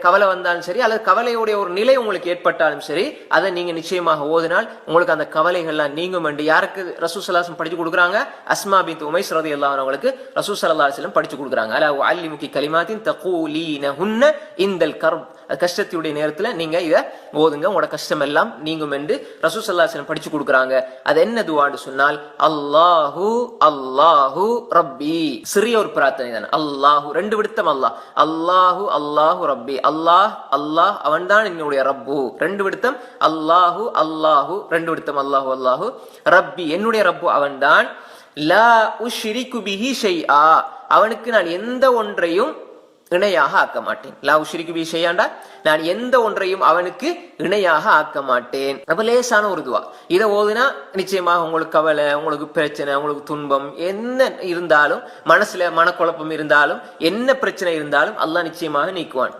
கவலை வந்தாலும் சரி, அல்லது கவலையுடைய ஒரு நிலை உங்களுக்கு ஏற்பட்டாலும் சரி, அதை நீங்க நிச்சயமாக ஓதினால் உங்களுக்கு அந்த கவலைகள்லாம் நீங்கும் என்று யாருக்கு ரசூல் ஸல்லல்லாஹு அலைஹி வஸல்லம் படிச்சு கொடுக்குறாங்க? அஸ்மா பின்த் உமைஸ் ரலியல்லாஹு அன்ஹா அவங்களுக்கு ரசூல் ஸல்லல்லாஹு அலைஹி வஸல்லம் படிச்சு கொடுக்குறாங்க. அலா உஅல்லிமுகி கலிமாத்தின் தகூலீனஹுன்ன இந்தல் கர்ப், கஷ்டத்துடைய நேரத்துல நீங்க இத ஓதுங்க, உங்களோட கஷ்டம் எல்லாம் நீங்கும் என்று ரசூல் ஸல்லல்லாஹு அலைஹி வஸல்லம் படிச்சு கொடுக்குறாங்க. அது என்ன துஆன்னு சொன்னால் அல்லாஹு அல்லாஹு ரப்பி, சிறிய ஒரு பிரார்த்தனை தான். அல்லாஹு ரெண்டு விடுத்தம், அல்லாஹ் அல்லாஹு அல்லாஹு ரப்பி, அல்லாஹ் அல்லாஹ் அவன்தான் என்னுடைய ரப்பு, ரெண்டு விடுத்தம். அல்லாஹு அல்லாஹு ரெண்டு விடுத்தம், அல்லாஹு அல்லாஹு ரப்பி என்னுடைய ரப்பு அவன்தான். லா உஷ்ரிகு பிஹி ஷைஆ, அவனுக்கு நான் எந்த ஒன்றையும் இணையாக ஆக்க மாட்டேன். லா உஷ்ரிகு பிஹி ஷைஆண்டா நான் எந்த ஒன்றையும் அவனுக்கு இணையாக ஆக்க மாட்டேன். அப்ப லேசான ஒரு துவா. இதை ஓதுனா நிச்சயமாக உங்களுக்கு கவலை, உங்களுக்கு பிரச்சனை, உங்களுக்கு துன்பம் என்ன இருந்தாலும், மனசுல மனக்குழப்பம் இருந்தாலும், என்ன பிரச்சனை இருந்தாலும் அல்லாஹ் நிச்சயமாக நீக்குவான்.